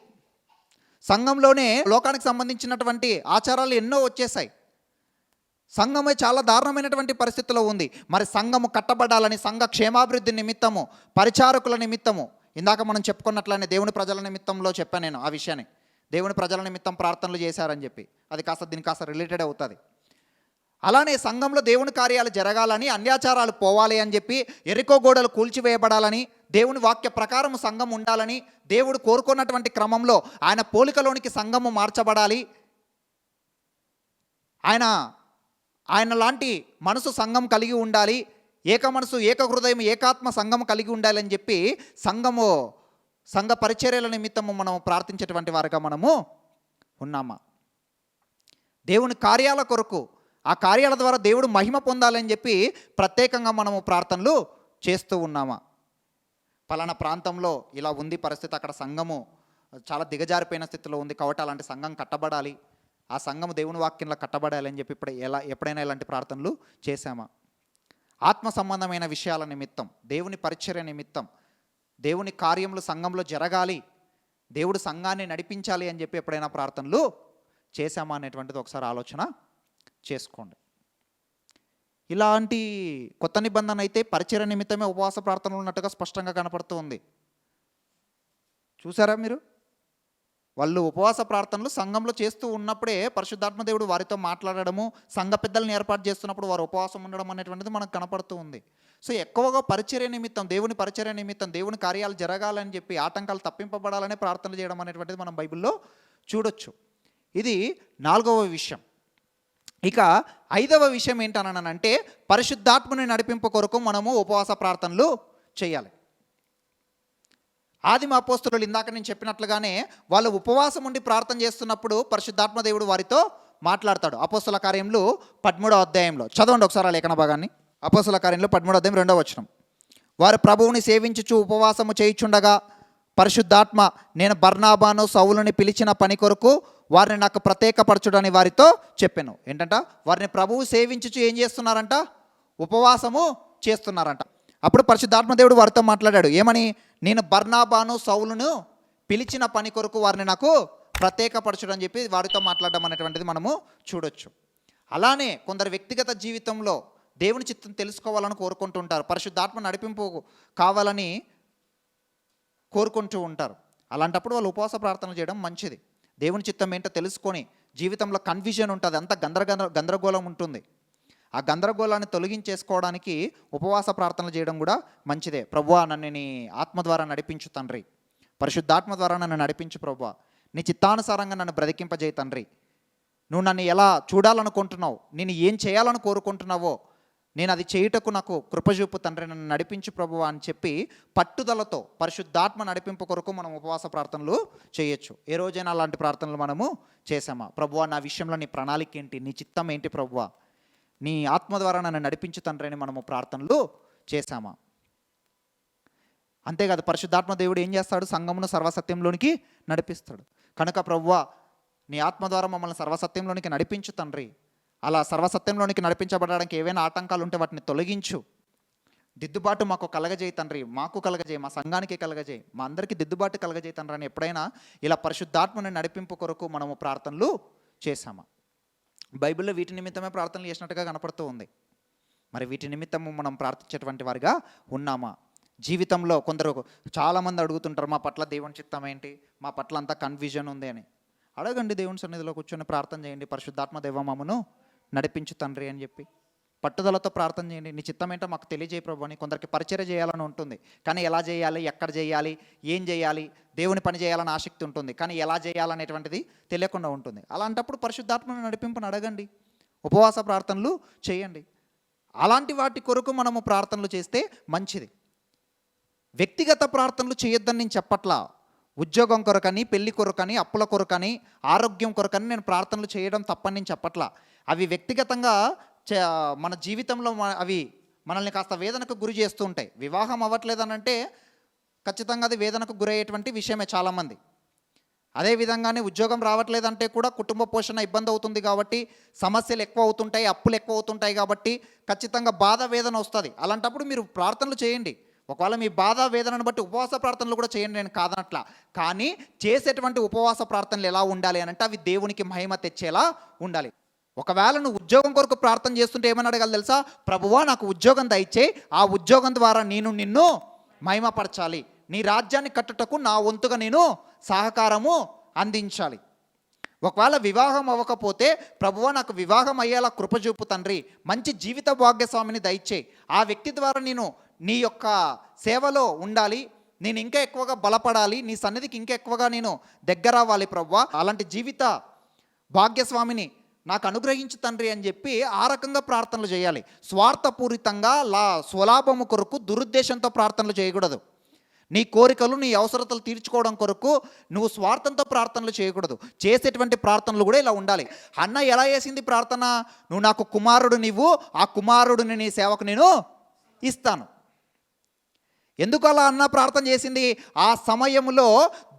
సంఘంలోనే లోకానికి సంబంధించినటువంటి ఆచారాలు ఎన్నో వచ్చేసాయి. సంఘమే చాలా దారుణమైనటువంటి పరిస్థితిలో ఉంది. మరి సంఘము కట్టబడాలని, సంఘ క్షేమాభివృద్ధి నిమిత్తము, పరిచారకుల నిమిత్తము, ఇందాక మనం చెప్పుకున్నట్లనే దేవుని ప్రజల నిమిత్తంలో చెప్పాను నేను ఆ విషయాన్ని. దేవుని ప్రజల నిమిత్తం ప్రార్థనలు చేశారని చెప్పి అది దీనికి కాస్త రిలేటెడ్ అవుతుంది. అలానే సంఘంలో దేవుని కార్యాలు జరగాలని, అన్యాచారాలు పోవాలి అని చెప్పి, ఎరికో గోడలు కూల్చివేయబడాలని, దేవుని వాక్య ప్రకారం సంఘం ఉండాలని, దేవుడు కోరుకున్నటువంటి క్రమంలో ఆయన పోలికలోనికి సంఘము మార్చబడాలి, ఆయన లాంటి మనసు సంఘం కలిగి ఉండాలి, ఏక మనసు, ఏక హృదయం, ఏకాత్మ సంఘం కలిగి ఉండాలి అని చెప్పి సంఘ పరిచర్యల నిమిత్తము మనం ప్రార్థించేటువంటి వారుగా మనము ఉన్నామా? దేవుని కార్యాల కొరకు, ఆ కార్యాల ద్వారా దేవుడు మహిమ పొందాలని చెప్పి ప్రత్యేకంగా మనము ప్రార్థనలు చేస్తూ ఉన్నామా? పలానా ప్రాంతంలో ఇలా ఉంది పరిస్థితి, అక్కడ సంఘము చాలా దిగజారిపోయిన స్థితిలో ఉంది కాబట్టి అలాంటి సంఘం కట్టబడాలి, ఆ సంఘము దేవుని వాక్యంలో కట్టబడాలి అని చెప్పి ఎప్పుడైనా ఇలాంటి ప్రార్థనలు చేశామా? ఆత్మ సంబంధమైన విషయాల నిమిత్తం, దేవుని పరిచర్య నిమిత్తం, దేవుని కార్యములు సంఘంలో జరగాలి, దేవుడు సంఘాన్ని నడిపించాలి అని చెప్పి ఎప్పుడైనా ప్రార్థనలు చేశామా అనేటువంటిది ఒకసారి ఆలోచన చేసుకోండి. ఇలాంటి కొత్త నిబంధన అయితే పరిచర్య నిమిత్తమే ఉపవాస ప్రార్థనలు ఉన్నట్టుగా స్పష్టంగా కనపడుతూ ఉంది. చూసారా మీరు? వాళ్ళు ఉపవాస ప్రార్థనలు సంఘంలో చేస్తూ ఉన్నప్పుడే పరిశుద్ధాత్మ దేవుడు వారితో మాట్లాడడము, సంఘ పెద్దలను ఏర్పాటు చేస్తున్నప్పుడు వారు ఉపవాసం ఉండడం అనేటువంటిది మనకు కనపడుతూ ఉంది. సో ఎక్కువగా పరిచర్య నిమిత్తం, దేవుని పరిచర్య నిమిత్తం, దేవుని కార్యాలు జరగాలని చెప్పి, ఆటంకాలు తప్పింపబడాలనే ప్రార్థనలు చేయడం అనేటువంటిది మనం బైబిల్లో చూడొచ్చు. ఇది 4వ విషయం. ఇక 5వ విషయం ఏంటనంటే పరిశుద్ధాత్మని నడిపింపు కొరకు మనము ఉపవాస ప్రార్థనలు చేయాలి. ఆదిమ అపోస్తలులు ఇందాక నేను చెప్పినట్లుగానే వాళ్ళు ఉపవాసం ఉండి ప్రార్థన చేస్తున్నప్పుడు పరిశుద్ధాత్మ దేవుడు వారితో మాట్లాడతాడు. అపోస్తల కార్యములు 13వ అధ్యాయంలో చదవండి ఒకసారి ఆ లేఖన భాగాన్ని. అపోస్తల కార్యంలో 13వ అధ్యాయం 2వ వచనం. వారు ప్రభువుని సేవించుచు ఉపవాసము చేయుచుండగా పరిశుద్ధాత్మ, నేను బర్నాబాను సౌలుని పిలిచిన పని కొరకు వారిని నాకు ప్రత్యేకపరచుడని వారితో చెప్పాను. ఏంటంట? వారిని ప్రభువు సేవించుచు ఏం చేస్తున్నారంట? ఉపవాసము చేస్తున్నారంట. అప్పుడు పరిశుద్ధాత్మ దేవుడు వారితో మాట్లాడాడు. ఏమని? నేను బర్నాబాను సౌలును పిలిచిన పని కొరకు వారిని నాకు ప్రత్యేకపరచుడని చెప్పి వారితో మాట్లాడడం అనేటువంటిది మనము చూడొచ్చు. అలానే కొందరు వ్యక్తిగత జీవితంలో దేవుని చిత్తం తెలుసుకోవాలని కోరుకుంటూ ఉంటారు, పరిశుద్ధాత్మ నడిపింపు కావాలని కోరుకుంటూ ఉంటారు. అలాంటప్పుడు వాళ్ళు ఉపవాస ప్రార్థనలు చేయడం మంచిది. దేవుని చిత్తం ఏంటో తెలుసుకొని, జీవితంలో కన్ఫ్యూజన్ ఉంటుంది, అంత గందరగోళం ఉంటుంది. ఆ గందరగోళాన్ని తొలగించేసుకోవడానికి ఉపవాస ప్రార్థనలు చేయడం కూడా మంచిదే. ప్రభువా, నన్ను నీ ఆత్మ ద్వారా నడిపించు తండ్రి, పరిశుద్ధాత్మ ద్వారా నన్ను నడిపించు ప్రభువా, నీ చిత్తానుసారంగా నన్ను బ్రతికింపజేయి తండ్రి, నువ్వు నన్ను ఎలా చూడాలనుకుంటున్నావు, నేను ఏం చేయాలని కోరుకుంటున్నావో నేను అది చేయుటకు నాకు కృపజూపు తండ్రి, నన్ను నడిపించు ప్రభువా అని చెప్పి పట్టుదలతో పరిశుద్ధాత్మ నడిపింపు కొరకు మనం ఉపవాస ప్రార్థనలు చేయొచ్చు. ఏ రోజైనా అలాంటి ప్రార్థనలు మనము చేసామా? ప్రభువా, నా విషయంలో నీ ప్రణాళిక ఏంటి, నీ చిత్తం ఏంటి ప్రభువా, నీ ఆత్మ ద్వారా నన్ను నడిపించు తండ్రి అని మనము ప్రార్థనలు చేశామా? అంతేకాదు, పరిశుద్ధాత్మ దేవుడు ఏం చేస్తాడు? సంఘమును సర్వసత్యంలోనికి నడిపిస్తాడు. కనుక ప్రభువా, నీ ఆత్మ ద్వారా మమ్మల్ని సర్వసత్యంలోనికి నడిపించు తండ్రి, అలా సర్వసత్యంలోనికి నడిపించబడడానికి ఏవైనా ఆటంకాలు ఉంటే వాటిని తొలగించు, దిద్దుబాటు మాకు కలగజేయి తండ్రి, మాకు కలగజేయి, మా సంఘానికి కలగజేయి, మా అందరికీ దిద్దుబాటు కలగజేయి తండ్రి అని ఎప్పుడైనా ఇలా పరిశుద్ధాత్మని నడిపింపు కొరకు మనము ప్రార్థనలు చేశామా? బైబిల్లో వీటి నిమిత్తమే ప్రార్థనలు చేసినట్టుగా కనపడుతూ ఉంది. మరి వీటి నిమిత్తము మనం ప్రార్థించేటువంటి వారిగా ఉన్నామా? జీవితంలో కొందరు చాలామంది అడుగుతుంటారు, మా పట్ల దేవుని చిత్తం ఏంటి, మా పట్ల అంతా కన్ఫ్యూజన్ ఉంది అని. అడగండి, దేవుని సన్నిధిలో కూర్చొని ప్రార్థన చేయండి, పరిశుద్ధాత్మ దేవ మమ్మను నడిపించు తండ్రి అని చెప్పి పట్టుదలతో ప్రార్థన చేయండి. నీ చిత్తం ఏంటో మాకు తెలియజేయ ప్రభు అని. కొందరికి పరిచర్య చేయాలని ఉంటుంది, కానీ ఎలా చేయాలి, ఎక్కడ చేయాలి, ఏం చేయాలి, దేవుని పని చేయాలని ఆసక్తి ఉంటుంది, కానీ ఎలా చేయాలనేటువంటిది తెలియకుండా ఉంటుంది. అలాంటప్పుడు పరిశుద్ధాత్మను నడిపింపుని అడగండి, ఉపవాస ప్రార్థనలు చేయండి. అలాంటి వాటి కొరకు మనము ప్రార్థనలు చేస్తే మంచిది. వ్యక్తిగత ప్రార్థనలు చేయొద్దని నేను చెప్పట్లా. ఉద్యోగం కొరకని, పెళ్లి కొరకని, అప్పుల కొరకని, ఆరోగ్యం కొరకని నేను ప్రార్థనలు చేయడం తప్పని నేను చెప్పట్లా. అవి వ్యక్తిగతంగా మన జీవితంలో అవి మనల్ని కాస్త వేదనకు గురి చేస్తూ ఉంటాయి. వివాహం అవ్వట్లేదనంటే ఖచ్చితంగా అది వేదనకు గురయ్యేటువంటి విషయమే చాలామంది. అదేవిధంగానే ఉద్యోగం రావట్లేదంటే కూడా కుటుంబ పోషణ ఇబ్బంది అవుతుంది కాబట్టి, సమస్యలు ఎక్కువ అవుతుంటాయి, అప్పులు ఎక్కువ అవుతుంటాయి కాబట్టి ఖచ్చితంగా బాధ వేదన వస్తుంది. అలాంటప్పుడు మీరు ప్రార్థనలు చేయండి. ఒకవేళ మీ బాధ వేదనను బట్టి ఉపవాస ప్రార్థనలు కూడా చేయండి, నేను కాదనట్లా. కానీ చేసేటువంటి ఉపవాస ప్రార్థనలు ఎలా ఉండాలి అని అంటే అవి దేవునికి మహిమ తెచ్చేలా ఉండాలి. ఒకవేళ నువ్వు ఉద్యోగం కొరకు ప్రార్థన చేస్తుంటే ఏమని అడగాలి తెలుసా? ప్రభువా నాకు ఉద్యోగం దయచేయి, ఆ ఉద్యోగం ద్వారా నేను నిన్ను మహిమపరచాలి, నీ రాజ్యాన్ని కట్టుటకు నా వంతుగా నేను సహకారము అందించాలి. ఒకవేళ వివాహం అవ్వకపోతే ప్రభువా నాకు వివాహం అయ్యేలా కృప చూపు తండ్రి, మంచి జీవిత భాగ్యస్వామిని దయచేయి, ఆ వ్యక్తి ద్వారా నేను నీ యొక్క సేవలో ఉండాలి, నేను ఇంకా ఎక్కువగా బలపడాలి, నీ సన్నిధికి ఇంకా ఎక్కువగా నేను దగ్గర అవ్వాలి ప్రభువా, అలాంటి జీవిత భాగ్యస్వామిని నాకు అనుగ్రహించు తండ్రి అని చెప్పి ఆ రకంగా ప్రార్థనలు చేయాలి. స్వార్థపూరితంగా స్వలాభము కొరకు దురుద్దేశంతో ప్రార్థనలు చేయకూడదు. నీ కోరికలు, నీ అవసరతలు తీర్చుకోవడం కొరకు నువ్వు స్వార్థంతో ప్రార్థనలు చేయకూడదు. చేసేటువంటి ప్రార్థనలు కూడా ఇలా ఉండాలి. అన్న ఎలా చేసింది ప్రార్థన? నువ్వు నాకు కుమారుడు, నీవు ఆ కుమారుడిని నీ సేవకు నేను ఇస్తాను. ఎందుకు అలా అన్న ప్రార్థన చేసింది? ఆ సమయంలో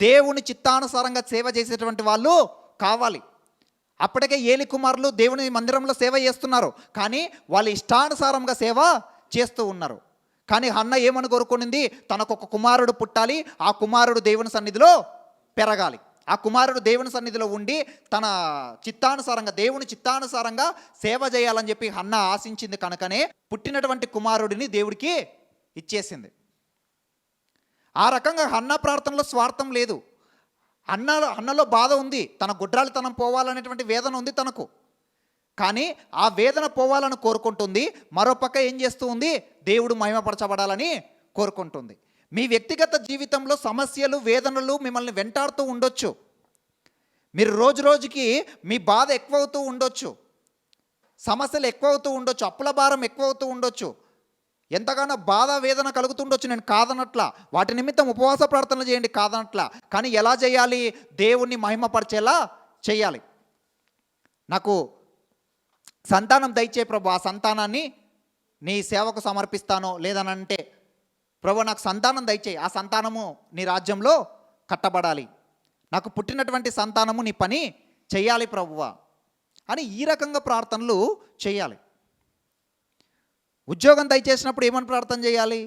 దేవుని చిత్తానుసారంగా సేవ చేసేటువంటి వాళ్ళు కావాలి. అప్పటికే ఏలి కుమారులు దేవుని మందిరంలో సేవ చేస్తున్నారు, కానీ వాళ్ళు ఇష్టానుసారంగా సేవ చేస్తూ ఉన్నారు. కానీ హన్న ఏమని కోరుకునింది? తనకొక కుమారుడు పుట్టాలి, ఆ కుమారుడు దేవుని సన్నిధిలో పెరగాలి, ఆ కుమారుడు దేవుని సన్నిధిలో ఉండి తన చిత్తానుసారంగా, దేవుని చిత్తానుసారంగా సేవ చేయాలని చెప్పి హన్న ఆశించింది. కనుకనే పుట్టినటువంటి కుమారుడిని దేవుడికి ఇచ్చేసింది. ఆ రకంగా హన్న ప్రార్థనలో స్వార్థం లేదు. అన్నలో బాధ ఉంది, తన గుడ్రాలితనం పోవాలనేటువంటి వేదన ఉంది తనకు, కానీ ఆ వేదన పోవాలని కోరుకుంటుంది. మరోపక్క ఏం చేస్తూ ఉంది? దేవుడు మహిమపరచబడాలని కోరుకుంటుంది. మీ వ్యక్తిగత జీవితంలో సమస్యలు, వేదనలు మిమ్మల్ని వెంటాడుతూ ఉండొచ్చు. మీరు రోజు రోజుకి మీ బాధ ఎక్కువవుతూ ఉండొచ్చు, సమస్యలు ఎక్కువవుతూ ఉండొచ్చు, అప్పుల భారం ఎక్కువవుతూ ఉండొచ్చు, ఎంతగానో బాధ వేదన కలుగుతుండొచ్చు, నేను కాదనట్లా. వాటి నిమిత్తం ఉపవాస ప్రార్థనలు చేయండి, కాదనట్లా. కానీ ఎలా చేయాలి? దేవుణ్ణి మహిమపరిచేలా చేయాలి. నాకు సంతానం దయచే ప్రభు, ఆ సంతానాన్ని నీ సేవకు సమర్పిస్తాను. లేదనంటే ప్రభు నాకు సంతానం దయచేయి, ఆ సంతానము నీ రాజ్యంలో కట్టబడాలి, నాకు పుట్టినటువంటి సంతానము నీ పని చెయ్యాలి ప్రభువా అని ఈ రకంగా ప్రార్థనలు చేయాలి. ఉద్యోగం దయచేసినప్పుడు ఏమని ప్రార్థన చేయాలి?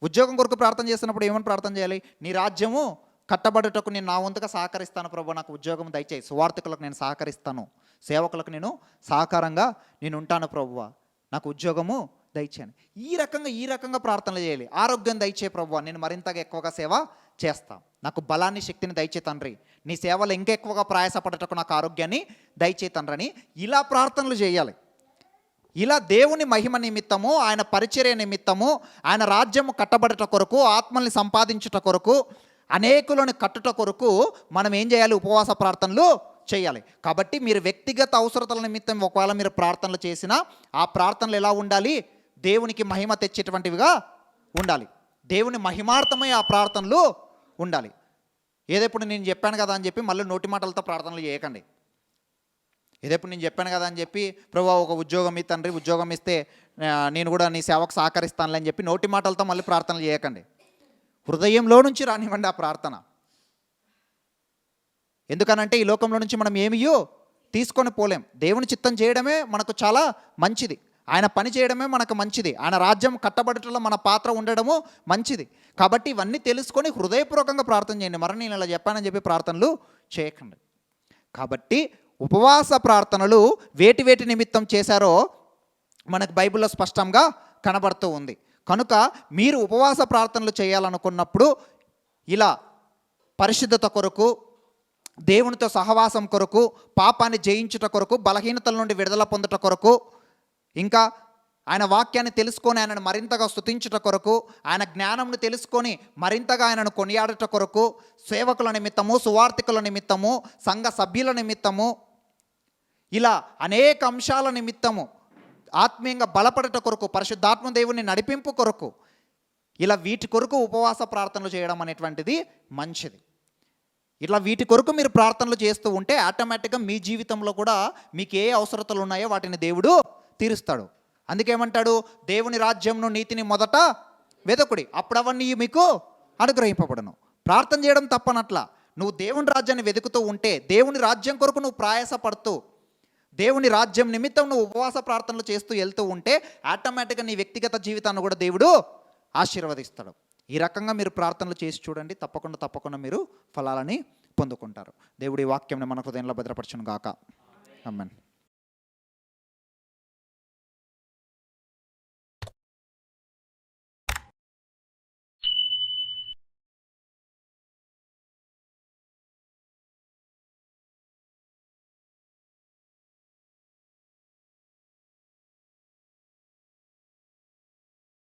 ఉద్యోగం కొరకు ప్రార్థన చేసినప్పుడు ఏమని ప్రార్థన చేయాలి? నీ రాజ్యము కట్టబడుటకు నేను నా వంతుగా సహకరిస్తాను ప్రభు, నాకు ఉద్యోగం దయచేయి, సువార్థికులకు నేను సహకరిస్తాను, సేవకులకు నేను సహకారంగా నేను ఉంటాను ప్రభువా, నాకు ఉద్యోగము దయచేయను. ఈ రకంగా ప్రార్థనలు చేయాలి. ఆరోగ్యం దయచే ప్రభువా, నేను మరింతగా ఎక్కువగా సేవ చేస్తాను, నాకు బలాన్ని, శక్తిని దయచే తండ్రి, నీ సేవలు ఇంకా ఎక్కువగా ప్రయాసపడటకు నాకు ఆరోగ్యాన్ని దయచే తండ్రి అని ఇలా ప్రార్థనలు చేయాలి. ఇలా దేవుని మహిమ నిమిత్తము, ఆయన పరిచర్య నిమిత్తము, ఆయన రాజ్యము కట్టబడట కొరకు, ఆత్మల్ని సంపాదించుట కొరకు, అనేకులను కట్టుట కొరకు మనం ఏం చేయాలి? ఉపవాస ప్రార్థనలు చేయాలి. కాబట్టి మీరు వ్యక్తిగత అవసరతల నిమిత్తం ఒకవేళ మీరు ప్రార్థనలు చేసినా ఆ ప్రార్థనలు ఎలా ఉండాలి? దేవునికి మహిమ తెచ్చేటువంటివిగా ఉండాలి. దేవుని మహిమార్థమై ఆ ప్రార్థనలు ఉండాలి. ఏదెప్పుడు నేను చెప్పాను కదా అని చెప్పి మళ్ళీ నోటి మాటలతో ప్రార్థనలు చేయకండి. ఏదెప్పుడు నేను చెప్పాను కదా అని చెప్పి ప్రభువా ఒక ఉద్యోగం ఈ తండ్రి, ఉద్యోగం ఇస్తే నేను కూడా నీ సేవకు సహకరిస్తానులే అని చెప్పి నోటి మాటలతో మళ్ళీ ప్రార్థనలు చేయకండి. హృదయంలో నుంచి రానివ్వండి ఆ ప్రార్థన. ఎందుకనంటే ఈ లోకంలో నుంచి మనం ఏమియో తీసుకొని పోలేం. దేవుని చిత్తం చేయడమే మనకు చాలా మంచిది. ఆయన పని చేయడమే మనకు మంచిది. ఆయన రాజ్యం కట్టబడటంలో మన పాత్ర ఉండడము మంచిది. కాబట్టి ఇవన్నీ తెలుసుకొని హృదయపూర్వకంగా ప్రార్థన చేయండి. మరి నేను ఇలా చెప్పానని చెప్పి ప్రార్థనలు చేయకండి. కాబట్టి ఉపవాస ప్రార్థనలు వేటి వేటి నిమిత్తం చేశారో మనకు బైబిల్లో స్పష్టంగా కనబడుతూ ఉంది. కనుక మీరు ఉపవాస ప్రార్థనలు చేయాలనుకున్నప్పుడు ఇలా పరిశుద్ధత కొరకు, దేవునితో సహవాసం కొరకు, పాపాన్ని జయించుట కొరకు, బలహీనతల నుండి విడుదల పొందుట కొరకు, ఇంకా ఆయన వాక్యాన్ని తెలుసుకొని ఆయనను మరింతగా స్తుతించుట కొరకు, ఆయన జ్ఞానంను తెలుసుకొని మరింతగా ఆయనను కొనియాడుట కొరకు, సేవకుల నిమిత్తము, సువార్థికుల నిమిత్తము, సంఘ సభ్యుల నిమిత్తము, ఇలా అనేక అంశాల నిమిత్తము, ఆత్మీయంగా బలపడట కొరకు, పరిశుద్ధాత్మ దేవుని నడిపింపు కొరకు, ఇలా వీటి కొరకు ఉపవాస ప్రార్థనలు చేయడం అనేటువంటిది మంచిది. ఇట్లా వీటి కొరకు మీరు ప్రార్థనలు చేస్తూ ఉంటే ఆటోమేటిక్గా మీ జీవితంలో కూడా మీకు ఏ అవసరతలు ఉన్నాయో వాటిని దేవుడు తీరుస్తాడు. అందుకేమంటాడు, దేవుని రాజ్యంను నీతిని మొదట వెదకుడి, అప్పుడు అవన్నీ మీకు అనుగ్రహింపబడను. ప్రార్థన చేయడం తప్పనట్లా, నువ్వు దేవుని రాజ్యాన్ని వెతుకుతూ ఉంటే, దేవుని రాజ్యం కొరకు నువ్వు ప్రయాసపడుతూ, దేవుని రాజ్యం నిమిత్తం నువ్వు ఉపవాస ప్రార్థనలు చేస్తూ వెళ్తూ ఉంటే ఆటోమేటిక్గా నీ వ్యక్తిగత జీవితాన్ని కూడా దేవుడు ఆశీర్వదిస్తాడు. ఈ రకంగా మీరు ప్రార్థనలు చేసి చూడండి, తప్పకుండా మీరు ఫలాలని పొందుకుంటారు. దేవుడి వాక్యంని మన హృదయంలో భద్రపరచును గాక. ఆమేన్.